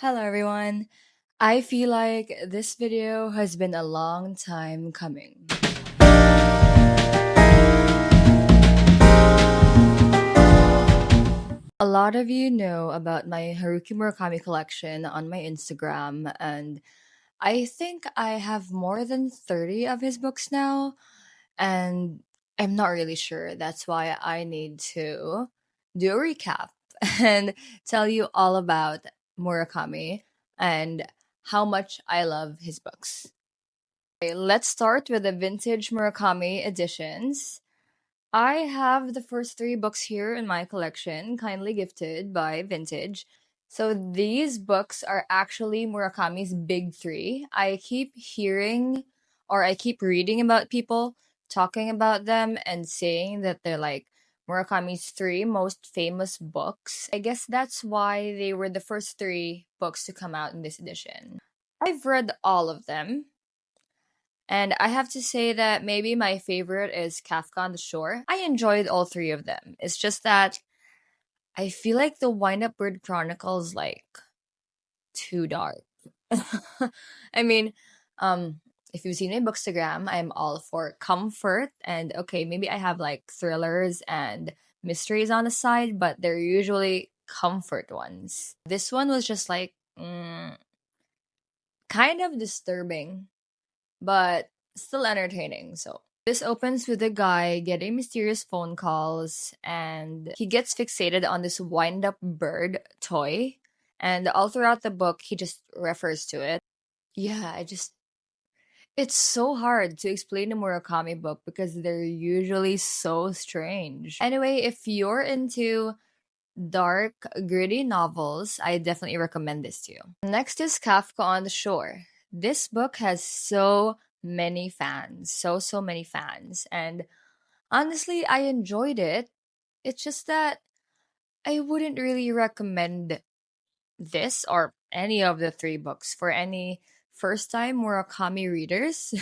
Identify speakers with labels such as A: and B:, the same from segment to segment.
A: Hello everyone. I feel like this video has been a long time coming. A lot of you know about my Haruki Murakami collection on my Instagram, and I think I have more than 30 of his books now, and I'm not really sure. That's why I need to do a recap and tell you all about Murakami and how much I love his books. Okay, let's start with the vintage Murakami editions. I have the first three books here in my collection, kindly gifted by Vintage. So these books are actually Murakami's big three. I keep hearing or I keep reading about people talking about them and saying that they're like Murakami's three most famous books. I guess that's why they were the first three books to come out in this edition. I've read all of them. And I have to say that maybe my favorite is Kafka on the Shore. I enjoyed all three of them. It's just that I feel like the Wind-Up Bird Chronicle is like too dark. I mean, if you've seen my Bookstagram, I'm all for comfort and okay, maybe I have like thrillers and mysteries on the side, but they're usually comfort ones. This one was just like kind of disturbing, but still entertaining. So this opens with a guy getting mysterious phone calls and he gets fixated on this wind up bird toy. And all throughout the book, he just refers to it. Yeah, it's so hard to explain a Murakami book because they're usually so strange. Anyway, if you're into dark, gritty novels, I definitely recommend this to you. Next is Kafka on the Shore. This book has so many fans, so many fans, and honestly, I enjoyed it. It's just that I wouldn't really recommend this or any of the three books for any first time Murakami readers.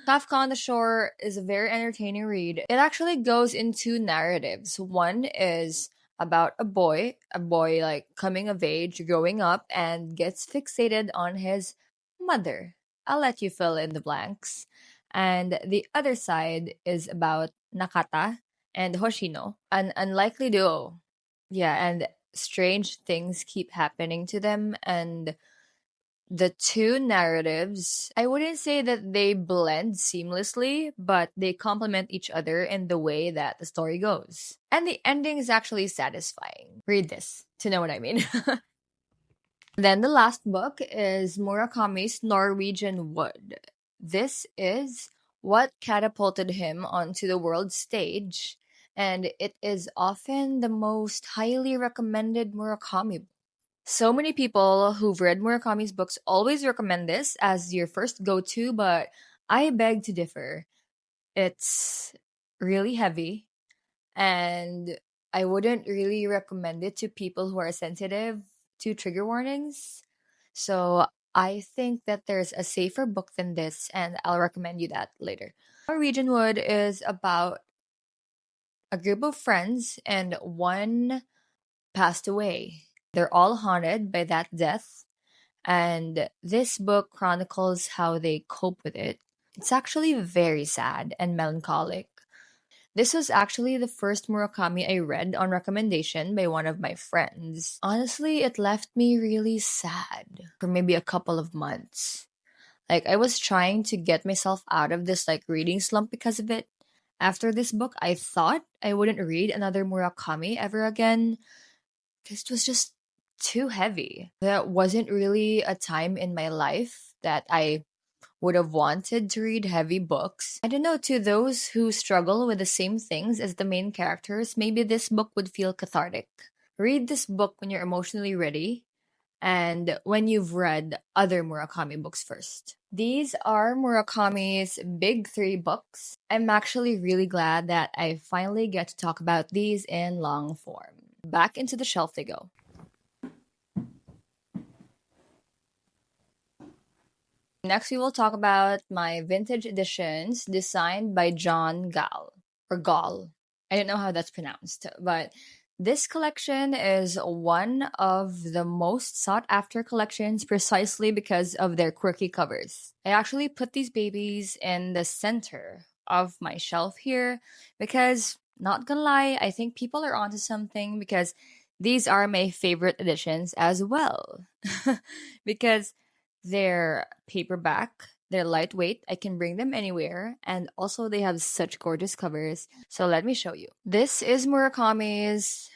A: Kafka on the Shore is a very entertaining read. It actually goes into narratives. One is about a boy like coming of age, growing up, and gets fixated on his mother. I'll let you fill in the blanks. And the other side is about Nakata and Hoshino, an unlikely duo. Yeah, and strange things keep happening to them, and the two narratives, I wouldn't say that they blend seamlessly, but they complement each other in the way that the story goes. And the ending is actually satisfying. Read this to know what I mean. Then the last book is Murakami's Norwegian Wood. This is what catapulted him onto the world stage, and it is often the most highly recommended Murakami book. So many people who've read Murakami's books always recommend this as your first go to, but I beg to differ. It's really heavy, and I wouldn't really recommend it to people who are sensitive to trigger warnings. So I think that there's a safer book than this, and I'll recommend you that later. Norwegian Wood is about a group of friends, and one passed away. They're all haunted by that death, and this book chronicles how they cope with it. It's actually very sad and melancholic. This was actually the first Murakami I read on recommendation by one of my friends. Honestly, it left me really sad for maybe a couple of months. Like I was trying to get myself out of this like reading slump because of it. After this book, I thought I wouldn't read another Murakami ever again. This was just too heavy. There wasn't really a time in my life that I would have wanted to read heavy books. I don't know, to those who struggle with the same things as the main characters, maybe this book would feel cathartic. Read this book when you're emotionally ready and when you've read other Murakami books first. These are Murakami's big three books. I'm actually really glad that I finally get to talk about these in long form. Back into the shelf they go. Next, we will talk about my vintage editions designed by John Gall, or Gall. I don't know how that's pronounced, but This collection is one of the most sought after collections precisely because of their quirky covers. I actually put these babies in the center of my shelf here because, not gonna lie, I think people are onto something because these are my favorite editions as well. Because they're paperback, they're lightweight, I can bring them anywhere, and also they have such gorgeous covers. So let me show you. This is Murakami's,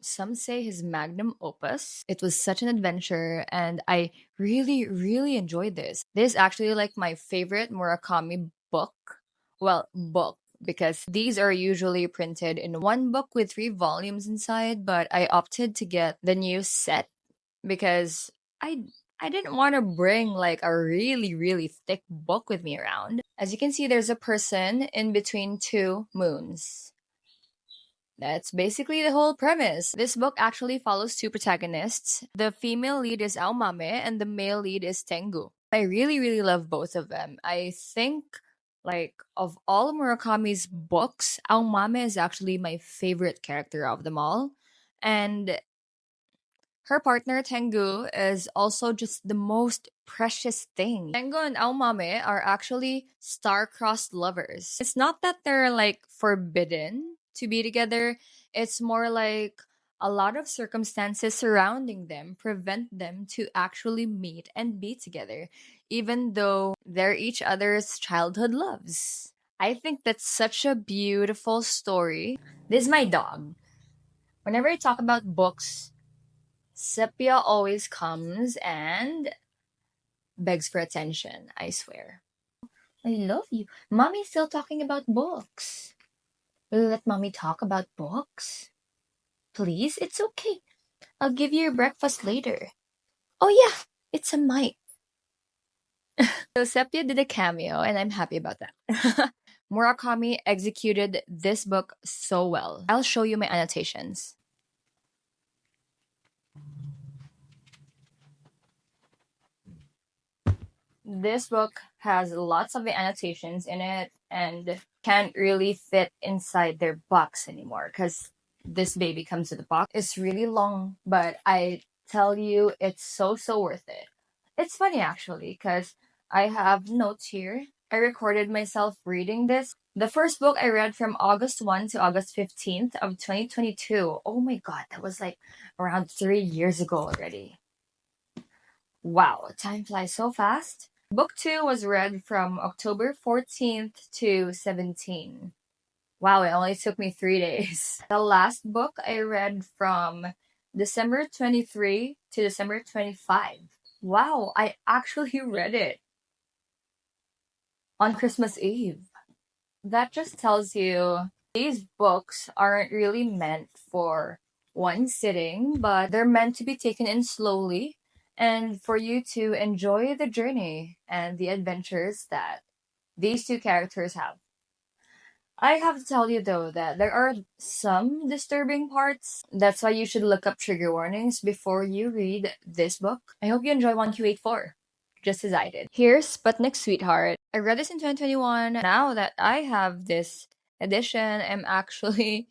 A: some say his magnum opus. It was such an adventure, and I really, really enjoyed this. This is actually like my favorite Murakami book. Well, book, because these are usually printed in one book with 3 volumes inside, but I opted to get the new set because I didn't want to bring like a really, really thick book with me around. As you can see, there's a person in between 2 moons. That's basically the whole premise. This book actually follows 2 protagonists. The female lead is Aomame and the male lead is Tengu. I really, really love both of them. I think, like, of all Murakami's books, Aomame is actually my favorite character of them all. And her partner, Tengu, is also just the most precious thing. Tengu and Aomame are actually star-crossed lovers. It's not that they're like forbidden to be together, it's more like a lot of circumstances surrounding them prevent them to actually meet and be together, even though they're each other's childhood loves. I think that's such a beautiful story. This is my dog. Whenever I talk about books, Sepia always comes and begs for attention, I swear. I love you. Mommy's still talking about books. Will you let mommy talk about books? Please? It's okay. I'll give you your breakfast later. Oh yeah, it's a mic. So Sepia did a cameo and I'm happy about that. Murakami executed this book so well. I'll show you my annotations. This book has lots of annotations in it and can't really fit inside their box anymore because this baby comes with a box. It's really long, but I tell you, it's so, so worth it. It's funny actually because I have notes here. I recorded myself reading this. The first book I read from August 1 to August 15th of 2022. Oh my god, that was like around 3 years ago already. Wow, time flies so fast. Book 2 was read from October 14th to 17. Wow, it only took me 3 days. The last book I read from December 23 to December 25. Wow, I actually read it on Christmas Eve. That just tells you these books aren't really meant for one sitting, but they're meant to be taken in slowly and for you to enjoy the journey and the adventures that these 2 characters have. I have to tell you though that there are some disturbing parts. That's why you should look up trigger warnings before you read this book. I hope you enjoy 1Q84, just as I did. Here's Sputnik Sweetheart. I read this in 2021. Now that I have this edition, I'm actually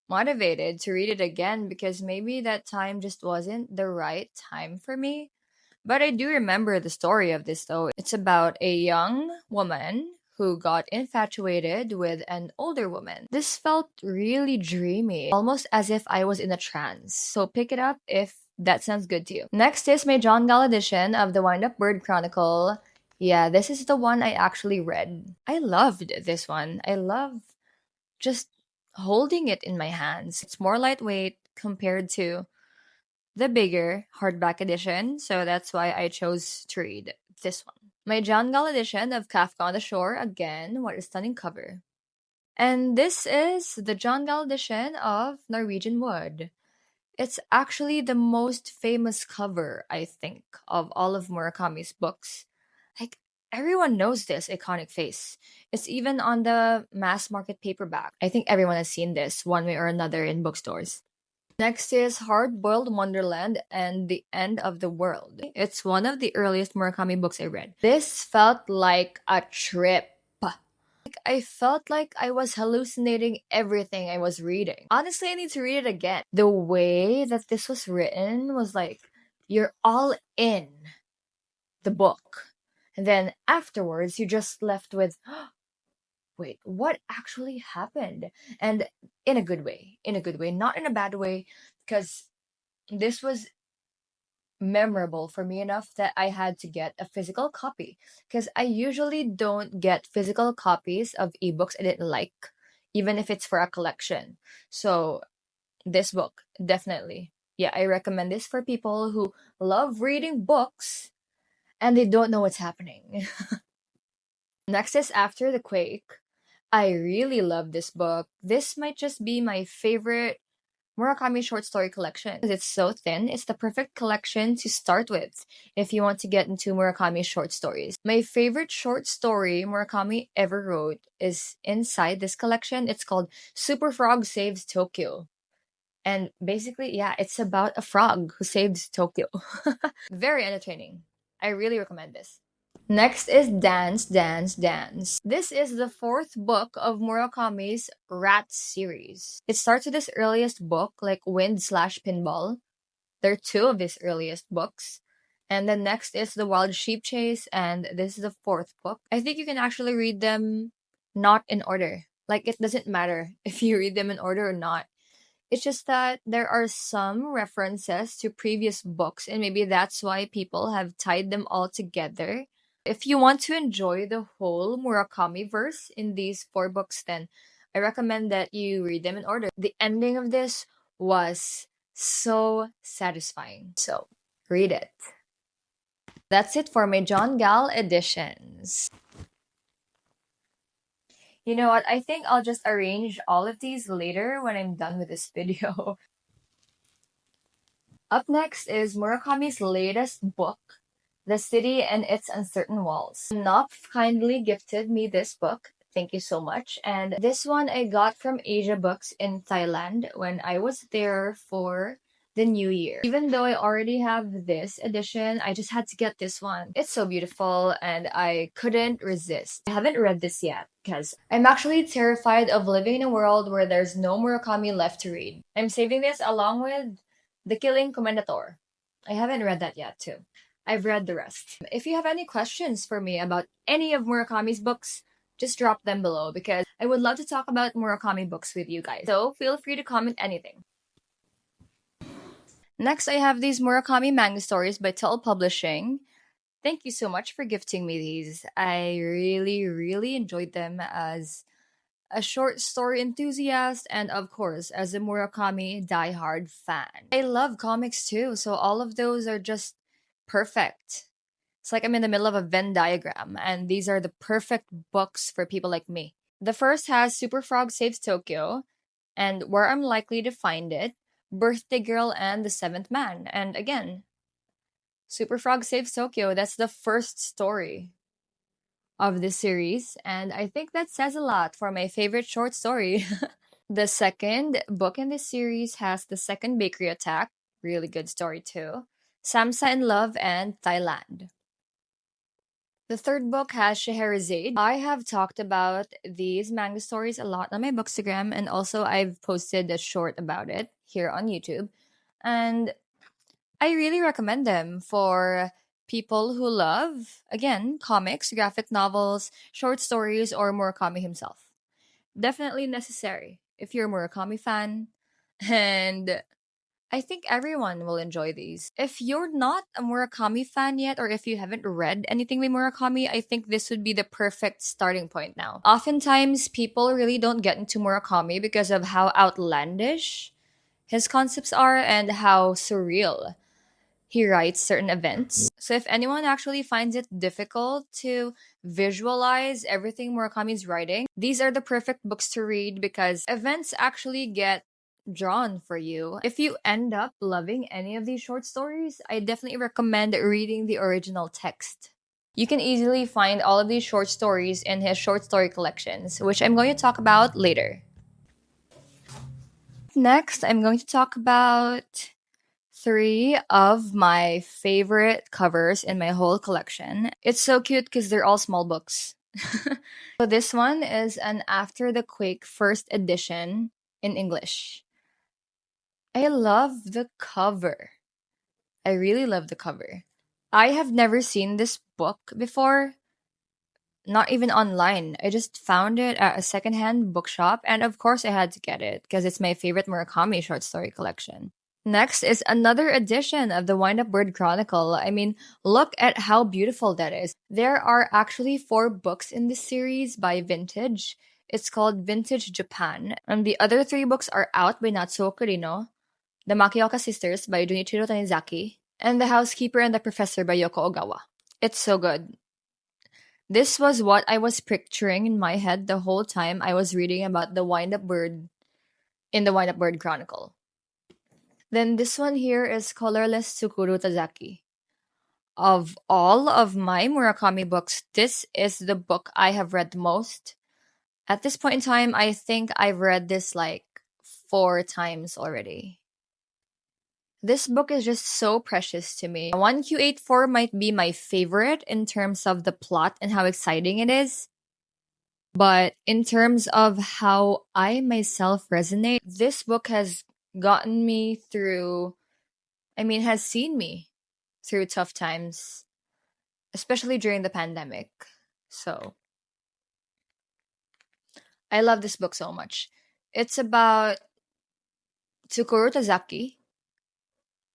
A: motivated to read it again because maybe that time just wasn't the right time for me. But I do remember the story of this though. It's about a young woman who got infatuated with an older woman. This felt really dreamy, almost as if I was in a trance. So pick it up if that sounds good to you. Next is my John Gall edition of the Wind-Up Bird Chronicle. Yeah, this is the one I actually read. I loved this one. I love just holding it in my hands. It's more lightweight compared to the bigger hardback edition, so that's why I chose to read this one. My John Gall edition of Kafka on the Shore, again, what a stunning cover. And this is the John Gall edition of Norwegian Wood. It's actually the most famous cover, I think, of all of Murakami's books. Like, everyone knows this iconic face. It's even on the mass market paperback. I think everyone has seen this one way or another in bookstores. Next is Hard Boiled Wonderland and the End of the World. It's one of the earliest Murakami books I read. This felt like a trip. I felt like I was hallucinating everything I was reading. Honestly, I need to read it again. The way that this was written was like, you're all in the book. And then afterwards, you're just left with, wait, what actually happened? And in a good way, not in a bad way, because this was memorable for me enough that I had to get a physical copy. Because I usually don't get physical copies of ebooks I didn't like, even if it's for a collection. So, this book, definitely. Yeah, I recommend this for people who love reading books and they don't know what's happening. Next is After the Quake. I really love this book. This might just be my favorite Murakami short story collection. It's so thin, it's the perfect collection to start with if you want to get into Murakami short stories. My favorite short story Murakami ever wrote is inside this collection. It's called Super Frog Saves Tokyo. And basically, yeah, it's about a frog who saves Tokyo. Very entertaining. I really recommend this. Next is Dance, Dance, Dance. This is the fourth book of Murakami's Rat series. It starts with his earliest book, like Wind/Pinball. There are two of his earliest books. And then next is The Wild Sheep Chase, and this is the fourth book. I think you can actually read them not in order. Like, it doesn't matter if you read them in order or not. It's just that there are some references to previous books, and maybe that's why people have tied them all together. If you want to enjoy the whole Murakami verse in these four books, then I recommend that you read them in order. The ending of this was so satisfying. So, read it. That's it for my John Gall editions. You know what? I think I'll just arrange all of these later when I'm done with this video. Up next is Murakami's latest book, The City and Its Uncertain Walls. Knopf kindly gifted me this book. Thank you so much. And this one I got from Asia Books in Thailand when I was there for the new year. Even though I already have this edition, I just had to get this one. It's so beautiful and I couldn't resist. I haven't read this yet because I'm actually terrified of living in a world where there's no Murakami left to read. I'm saving this along with The Killing Commendator. I haven't read that yet too. I've read the rest. If you have any questions for me about any of Murakami's books, just drop them below because I would love to talk about Murakami books with you guys. So feel free to comment anything. Next, I have these Murakami manga stories by Tell Publishing. Thank you so much for gifting me these. I really, really enjoyed them as a short story enthusiast, and of course, as a Murakami diehard fan. I love comics too, so all of those are just perfect. It's like I'm in the middle of a Venn diagram, and these are the perfect books for people like me. The first has Super Frog Saves Tokyo, and Where I'm Likely to Find It, Birthday Girl, and The Seventh Man. And again, Super Frog Saves Tokyo, that's the first story of this series, and I think that says a lot for my favorite short story. The second book in this series has The Second Bakery Attack, really good story too, Samsa in Love, and Thailand. The third book has Scheherazade. I have talked about these manga stories a lot on my Bookstagram, and also I've posted a short about it here on YouTube. And I really recommend them for people who love, again, comics, graphic novels, short stories, or Murakami himself. Definitely necessary if you're a Murakami fan. And I think everyone will enjoy these. If you're not a Murakami fan yet, or if you haven't read anything by Murakami, I think this would be the perfect starting point now. Oftentimes, people really don't get into Murakami because of how outlandish his concepts are and how surreal he writes certain events. So if anyone actually finds it difficult to visualize everything Murakami's writing, these are the perfect books to read because events actually get drawn for you. If you end up loving any of these short stories, I definitely recommend reading the original text. You can easily find all of these short stories in his short story collections, which I'm going to talk about later. Next, I'm going to talk about three of my favorite covers in my whole collection. It's so cute because they're all small books. So this one is an After the Quake first edition in English. I love the cover. I really love the cover. I have never seen this book before, not even online. I just found it at a secondhand bookshop, and of course, I had to get it because it's my favorite Murakami short story collection. Next is another edition of the Wind-Up Bird Chronicle. I mean, look at how beautiful that is. There are actually 4 books in this series by Vintage. It's called Vintage Japan, and the other 3 books are out by Natsuo Kurino, The Makioka Sisters by Junichiro Tanizaki, and The Housekeeper and the Professor by Yoko Ogawa. It's so good. This was what I was picturing in my head the whole time I was reading about the Wind-Up Bird in the Wind-Up Bird Chronicle. Then this one here is Colorless Tsukuru Tazaki. Of all of my Murakami books, this is the book I have read the most. At this point in time, I think I've read this like 4 times already. This book is just so precious to me. 1Q84 might be my favorite in terms of the plot and how exciting it is. But in terms of how I myself resonate, this book has gotten me through, has seen me through tough times, especially during the pandemic. So I love this book so much. It's about Tsukuru Tazaki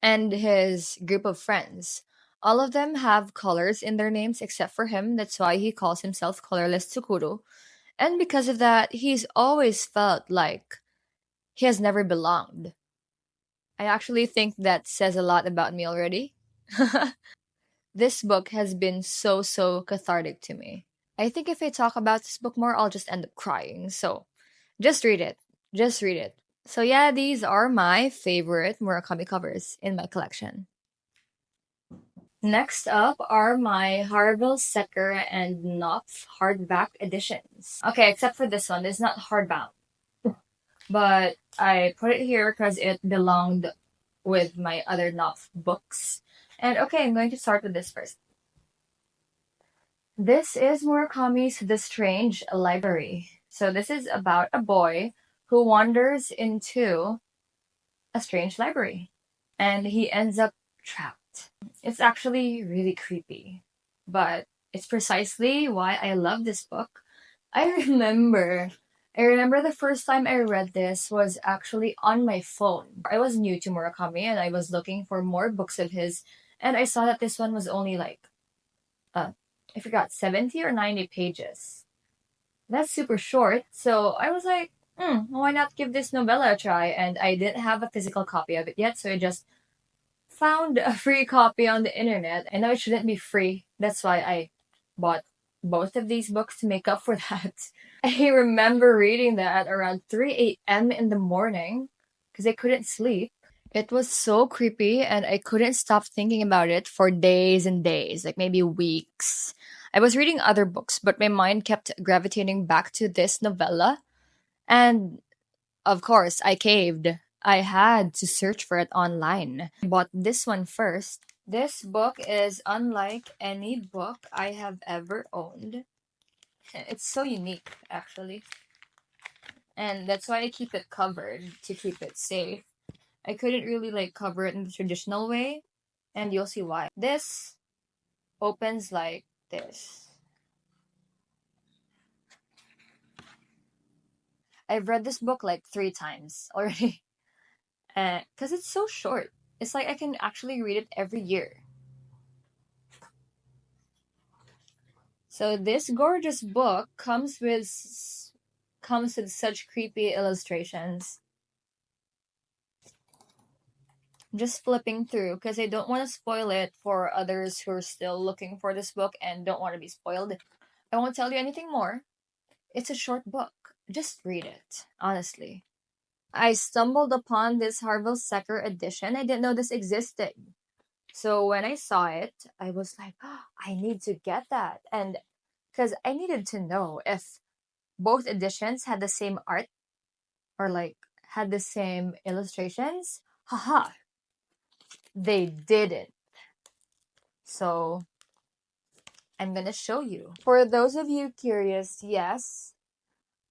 A: and his group of friends. All of them have colors in their names except for him. That's why he calls himself Colorless Tsukuru. And because of that, he's always felt like he has never belonged. I actually think that says a lot about me already. This book has been so cathartic to me. I think if I talk about this book more, I'll just end up crying. So just read it. Just read it. So yeah, these are my favorite Murakami covers in my collection. Next up are my Harvill Secker and Knopf hardback editions. Okay, except for this one. It's not hardbound. But I put it here because it belonged with my other Knopf books. And okay, I'm going to start with this first. This is Murakami's The Strange Library. So this is about a boy who wanders into a strange library and he ends up trapped. It's actually really creepy, but it's precisely why I love this book. I remember the first time I read this was actually on my phone. I was new to Murakami and I was looking for more books of his, and I saw that this one was only like I forgot, 70 or 90 pages. That's super short. So I was like, why not give this novella a try? And I didn't have a physical copy of it yet, so I just found a free copy on the internet. I know it shouldn't be free. That's why I bought both of these books to make up for that. I remember reading that around 3 a.m. in the morning because I couldn't sleep. It was so creepy, and I couldn't stop thinking about it for days and days, like maybe weeks. I was reading other books, but my mind kept gravitating back to this novella. And of course, I caved. I had to search for it online. I bought this one first. This book is unlike any book I have ever owned. It's so unique, actually. And that's why I keep it covered, to keep it safe. I couldn't really like cover it in the traditional way, and you'll see why. This opens like this. I've read this book like 3 times already, because it's so short. It's like I can actually read it every year. So this gorgeous book comes with such creepy illustrations. Just flipping through because I don't want to spoil it for others who are still looking for this book and don't want to be spoiled. I won't tell you anything more. It's a short book. Just read it, honestly. I stumbled upon this Harvill Secker edition. I didn't know this existed. So when I saw it, I was like, oh, I need to get that. And because I needed to know if both editions had the same art or like had the same illustrations. Haha, they didn't. So I'm gonna show you. For those of you curious, yes,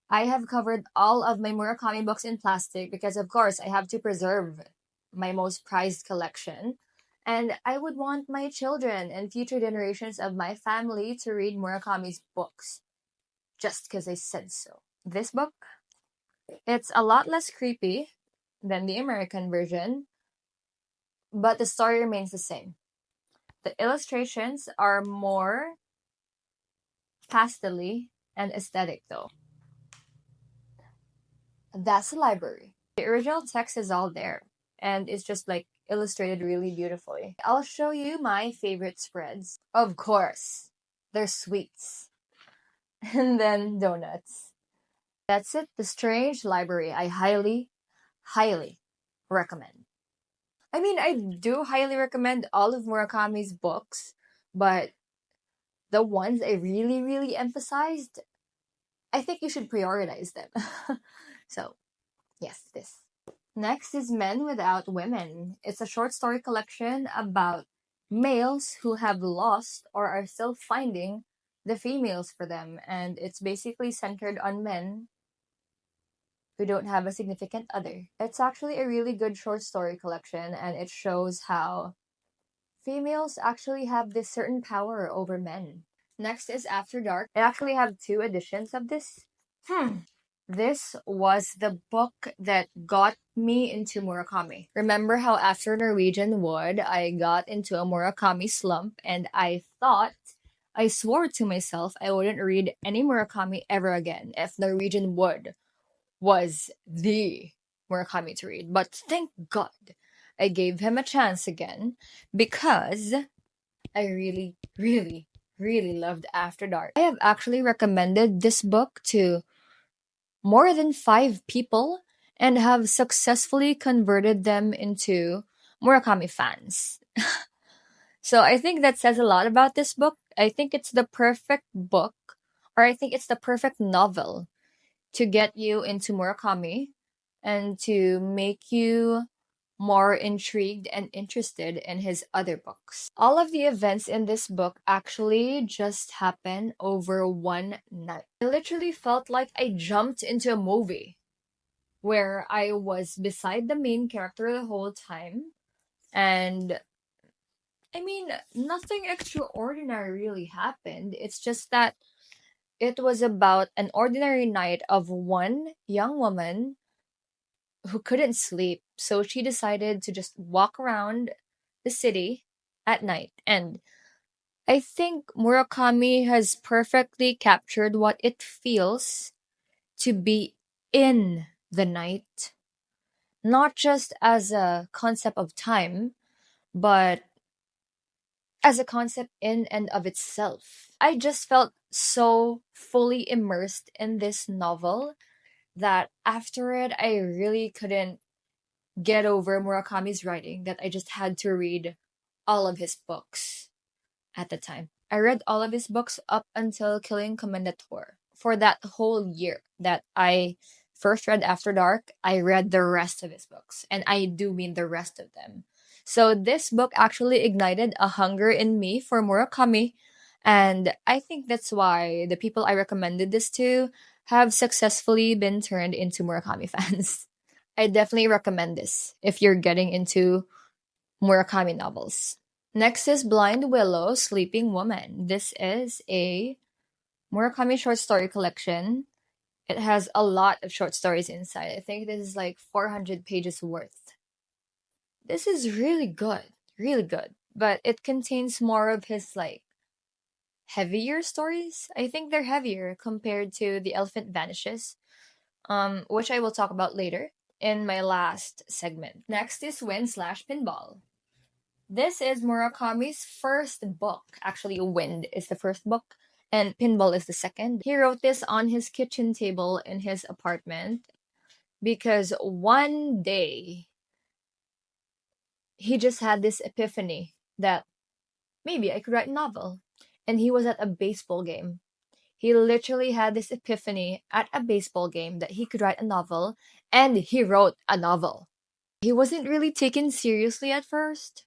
A: I have covered all of my Murakami books in plastic because, of course, I have to preserve my most prized collection. And I would want my children and future generations of my family to read Murakami's books just because I said so. This book, it's a lot less creepy than the American version, but the story remains the same. The illustrations are more pastel-y and aesthetic, though. That's the library. The original text is all there, and it's just like illustrated really beautifully. I'll show you my favorite spreads. Of course, they're sweets. And then donuts. That's it, the Strange Library. I highly, highly recommend. I mean, I do highly recommend all of Murakami's books, but the ones I really, really emphasized, I think you should prioritize them. So, yes, this. Next is Men Without Women. It's a short story collection about males who have lost or are still finding the females for them, and it's basically centered on men who don't have a significant other. It's actually a really good short story collection, and it shows how females actually have this certain power over men. Next is After Dark. I actually have two editions of this. This was the book that got me into Murakami. Remember how after Norwegian Wood, I got into a Murakami slump and I swore to myself I wouldn't read any Murakami ever again if Norwegian Wood was the Murakami to read. But thank God I gave him a chance again because I really, really, really loved After Dark. I have actually recommended this book to more than 5 people and have successfully converted them into Murakami fans. So I think that says a lot about this book. I think it's the perfect book, or I think it's the perfect novel to get you into Murakami and to make you more intrigued and interested in his other books. All of the events in this book actually just happen over one night. I literally felt like I jumped into a movie where I was beside the main character the whole time. And I mean, nothing extraordinary really happened. It's just that it was about an ordinary night of one young woman who couldn't sleep. So she decided to just walk around the city at night. And I think Murakami has perfectly captured what it feels to be in the night, not just as a concept of time, but as a concept in and of itself. I just felt so fully immersed in this novel that after it, I really couldn't get over Murakami's writing, that I just had to read all of his books at the time. I read all of his books up until Killing Commendator. For that whole year that I first read After Dark, I read the rest of his books. And I do mean the rest of them. So this book actually ignited a hunger in me for Murakami. And I think that's why the people I recommended this to have successfully been turned into Murakami fans. I definitely recommend this if you're getting into Murakami novels. Next is Blind Willow, Sleeping Woman. This is a Murakami short story collection. It has a lot of short stories inside. I think this is like 400 pages worth. This is really good, really good. But it contains more of his like heavier stories. I think they're heavier compared to The Elephant Vanishes, which I will talk about later in my last segment. Next is Wind/Pinball. This is Murakami's first book. Actually, Wind is the first book, and Pinball is the second. He wrote this on his kitchen table in his apartment because one day he just had this epiphany that maybe I could write a novel. And he was at a baseball game. He literally had this epiphany at a baseball game that he could write a novel, and he wrote a novel. He wasn't really taken seriously at first,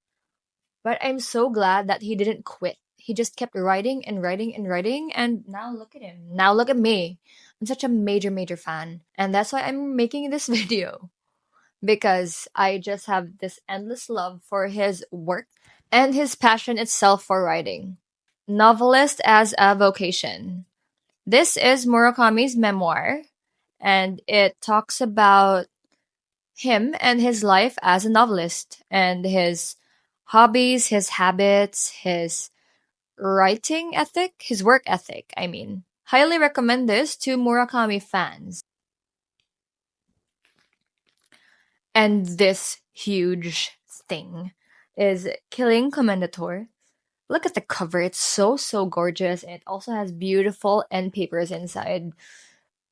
A: but I'm so glad that he didn't quit. he just kept writing and writing and writing, and now look at him. Now look at me. I'm such a major, major fan. And that's why I'm making this video, because I just have this endless love for his work and his passion itself for writing. Novelist as a vocation. This is Murakami's memoir, and it talks about him and his life as a novelist and his hobbies, his habits, his writing ethic, his work ethic, I mean. Highly recommend this to Murakami fans. And this huge thing is Killing Commendator. Look at the cover. It's so, so gorgeous. It also has beautiful end papers inside.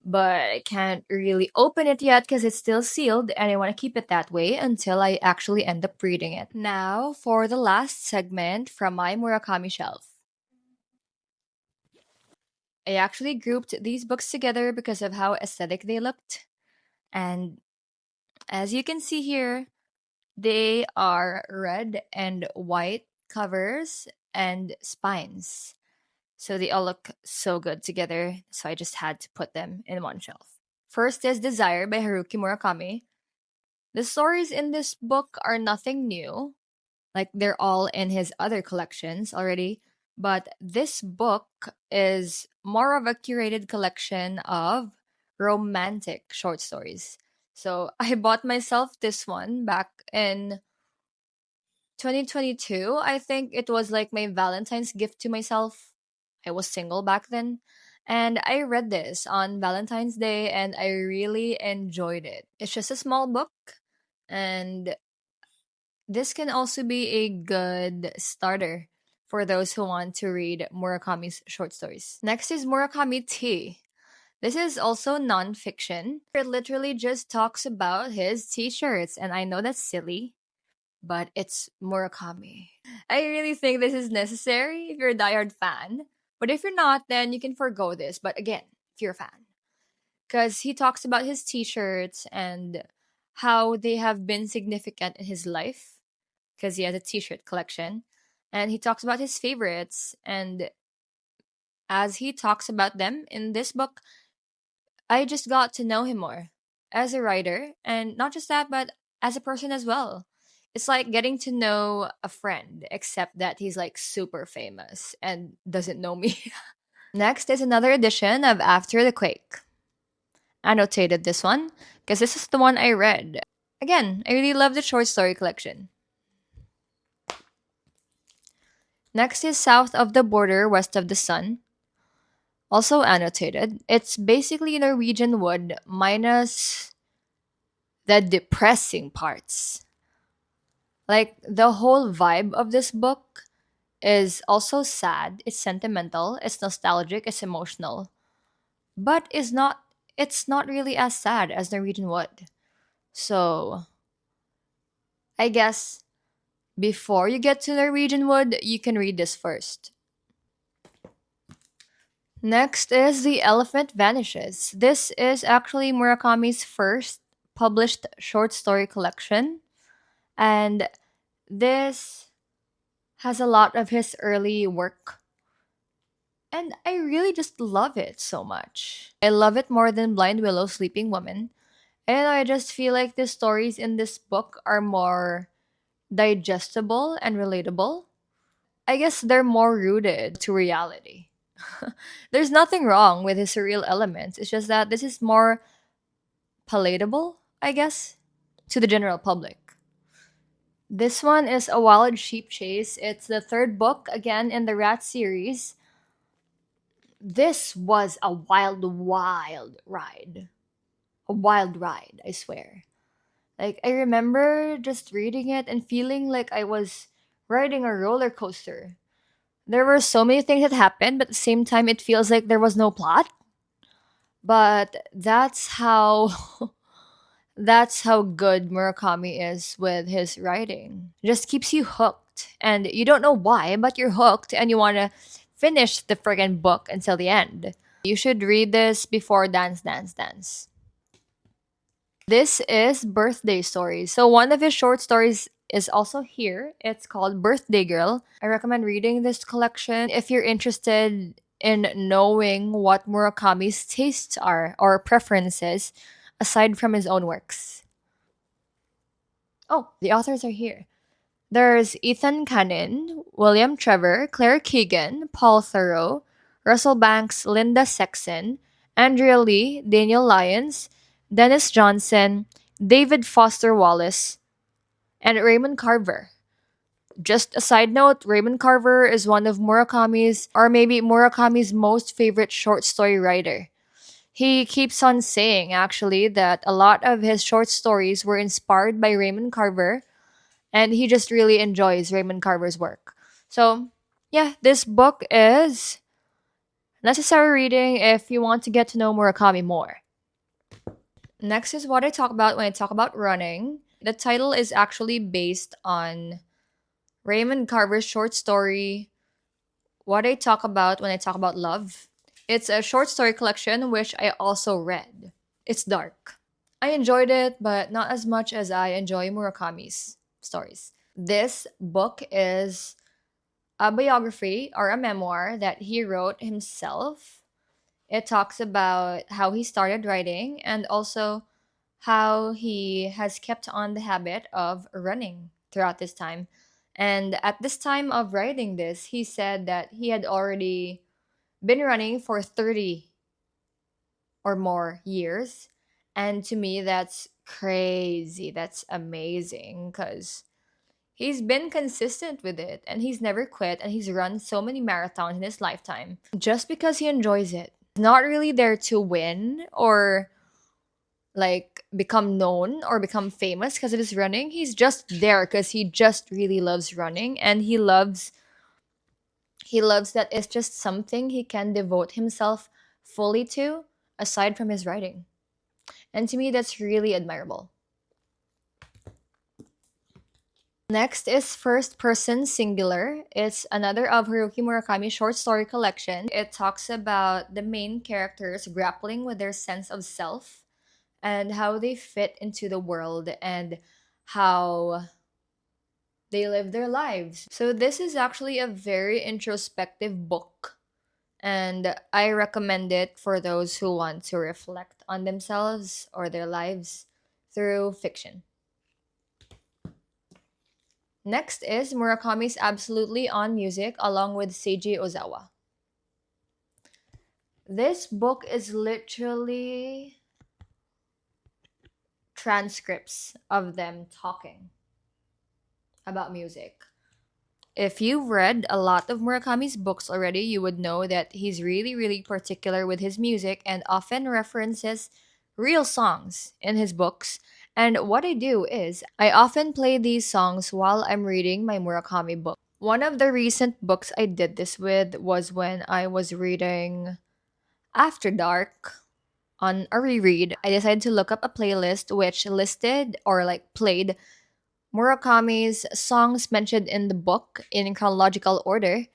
A: But I can't really open it yet because it's still sealed, and I want to keep it that way until I actually end up reading it. Now, for the last segment from my Murakami shelf. I actually grouped these books together because of how aesthetic they looked. And as you can see here, they are red and white covers and spines. So they all look so good together, so I just had to put them in one shelf. First is Desire by Haruki Murakami. The stories in this book are nothing new, like they're all in his other collections already, but this book is more of a curated collection of romantic short stories. So I bought myself this one back in 2022. I think it was like my Valentine's gift to myself. I was single back then. And I read this on Valentine's Day and I really enjoyed it. It's just a small book, and this can also be a good starter for those who want to read Murakami's short stories. Next is Murakami Tea. This is also nonfiction. It literally just talks about his t shirts, and I know that's silly, but it's Murakami. I really think this is necessary if you're a diehard fan. But if you're not, then you can forgo this. But again, if you're a fan, because he talks about his t shirts and how they have been significant in his life, because he has a t shirt collection. And he talks about his favorites. And as he talks about them in this book, I just got to know him more as a writer. And not just that, but as a person as well. It's like getting to know a friend, except that he's like super famous and doesn't know me. Next is another edition of After the Quake. Annotated this one because this is the one I read. Again, I really love the short story collection. Next is South of the Border, West of the Sun. Also annotated. It's basically Norwegian Wood minus the depressing parts. Like the whole vibe of this book is also sad, it's sentimental, it's nostalgic, it's emotional. But it's not really as sad as Norwegian Wood. So I guess before you get to Norwegian Wood, you can read this first. Next is The Elephant Vanishes. This is actually Murakami's first published short story collection, and this has a lot of his early work. And I really just love it so much. I love it more than Blind Willow Sleeping Woman. And I just feel like the stories in this book are more digestible and relatable. I guess they're more rooted to reality. There's nothing wrong with his surreal elements. It's just that this is more palatable, I guess, to the general public. This one is A Wild Sheep Chase. It's the third book, again, in the Rat series. This was a wild, wild ride. A wild ride, I swear. Like, I remember just reading it and feeling like I was riding a roller coaster. There were so many things that happened, but at the same time, it feels like there was no plot. But that's how that's how good Murakami is with his writing. It just keeps you hooked, and you don't know why, but you're hooked, and you want to finish the friggin' book until the end. You should read this before Dance Dance Dance. This is Birthday Stories. So one of his short stories is also here. It's called Birthday Girl. I recommend reading this collection if you're interested in knowing what Murakami's tastes are or preferences aside from his own works. Oh, the authors are here. There's Ethan Cannon, William Trevor, Claire Keegan, Paul Thoreau, Russell Banks, Linda Sexton, Andrea Lee, Daniel Lyons, Dennis Johnson, David Foster Wallace, and Raymond Carver. Just a side note, Raymond Carver is one of Murakami's, or maybe Murakami's most favorite short story writer. He keeps on saying, actually, that a lot of his short stories were inspired by Raymond Carver, and he just really enjoys Raymond Carver's work. So, yeah, this book is necessary reading if you want to get to know Murakami more. Next is what I talk about when I talk about running. The title is actually based on Raymond Carver's short story, What I Talk About When I Talk About Love. It's a short story collection which I also read. It's dark. I enjoyed it, but not as much as I enjoy Murakami's stories. This book is a biography or a memoir that he wrote himself. It talks about how he started writing and also how he has kept on the habit of running throughout this time. And at this time of writing this, he said that he had already been running for 30 or more years. And to me, that's crazy. That's amazing because he's been consistent with it and he's never quit and he's run so many marathons in his lifetime just because he enjoys it. Not really there to win or like become known or become famous because of his running. He's just there because he just really loves running and he loves that it's just something he can devote himself fully to aside from his writing. And to me that's really admirable. Next is First Person Singular. It's another of Haruki Murakami's short story collection. It talks about the main characters grappling with their sense of self and how they fit into the world and how they live their lives. So this is actually a very introspective book and I recommend it for those who want to reflect on themselves or their lives through fiction. Next is Murakami's Absolutely on Music along with Seiji Ozawa. This book is literally transcripts of them talking about music. If you've read a lot of Murakami's books already, you would know that he's really, really particular with his music and often references real songs in his books. And what I do is, I often play these songs while I'm reading my Murakami book. One of the recent books I did this with was when I was reading After Dark on a reread. I decided to look up a playlist which listed or like played Murakami's songs mentioned in the book in chronological order.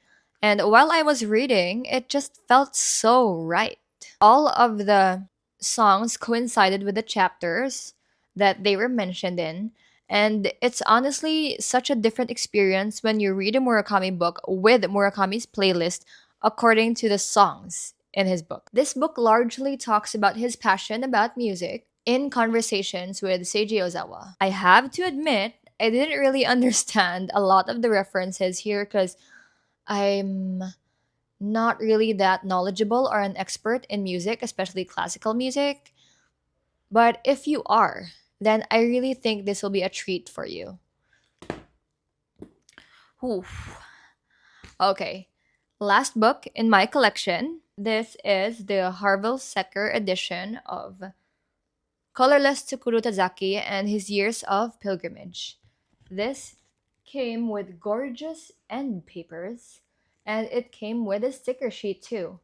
A: And while I was reading, it just felt so right. All of the songs coincided with the chapters that they were mentioned in. And it's honestly such a different experience when you read a Murakami book with Murakami's playlist according to the songs in his book. This book largely talks about his passion about music in conversations with Seiji Ozawa. I have to admit, I didn't really understand a lot of the references here because I'm not really that knowledgeable or an expert in music, especially classical music. But if you are, then I really think this will be a treat for you. Oof. Okay. Last book in my collection. This is the Harvill Secker edition of Colorless Tsukuru Tazaki and His Years of Pilgrimage. This came with gorgeous end papers and it came with a sticker sheet too.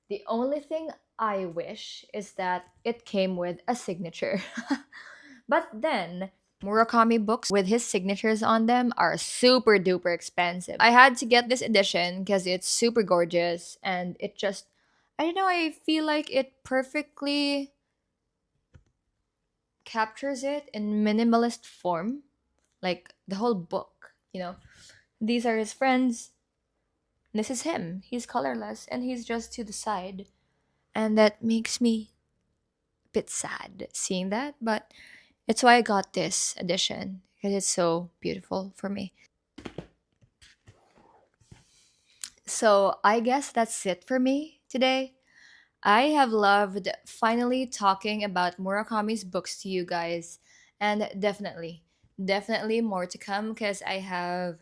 A: The only thing I wish is that it came with a signature. But then, Murakami books with his signatures on them are super duper expensive. I had to get this edition because it's super gorgeous and it just, I don't know, I feel like it perfectly captures it in minimalist form. Like the whole book, These are his friends. This is him. He's colorless and he's just to the side. And that makes me a bit sad seeing that, but it's why I got this edition because it's so beautiful for me. So I guess that's it for me today. I have loved finally talking about Murakami's books to you guys, and definitely more to come because I have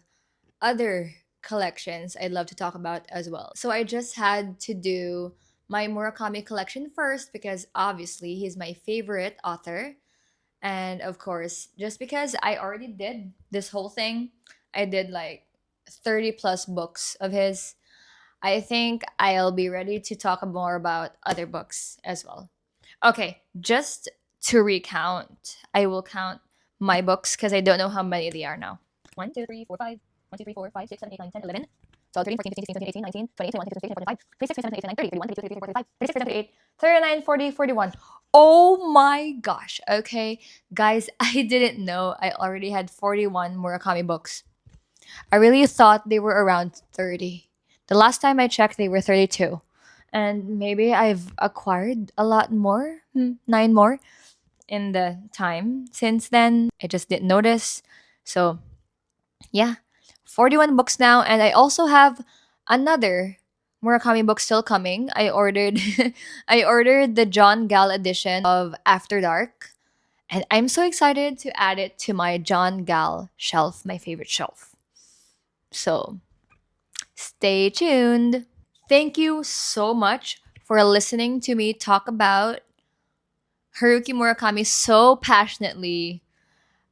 A: other collections I'd love to talk about as well. So I just had to do my Murakami collection first because obviously he's my favorite author. And of course, just because I already did this whole thing, I did like 30 plus books of his. I think I'll be ready to talk more about other books as well. Okay, just to recount, I will count my books because I don't know how many they are now. 1, 2, 3, 4, 5. 1, 2, 3, 4, 5, 6, 7, 8, 9, 10, 11. 12, 13, 14, 15, 16, 17, 18, 19, 20, 21, 22, 23, 24, 25, 26, 27, 28, 29, 30, 31, 32, 33, 34, 35, 36, 37, 38, 39, 40, 41. Oh my gosh. Okay, guys, I didn't know I already had 41 Murakami books. I really thought they were around 30. The last time I checked, they were 32. And maybe I've acquired a lot more, 9 more in the time since then. I just didn't notice. So, yeah, 41 books now. And I also have another Murakami book still coming. I ordered I ordered the John Gall edition of After Dark. And I'm so excited to add it to my John Gall shelf, my favorite shelf. So, stay tuned. Thank you so much for listening to me talk about Haruki Murakami so passionately.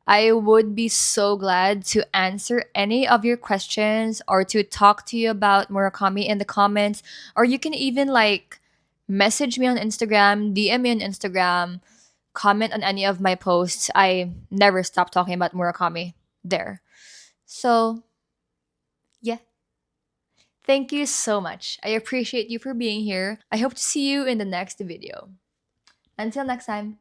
A: I would be so glad to answer any of your questions or to talk to you about Murakami in the comments. Or you can even like message me on Instagram, DM me on Instagram, comment on any of my posts. I never stop talking about Murakami there. So, yeah. Thank you so much. I appreciate you for being here. I hope to see you in the next video. Until next time.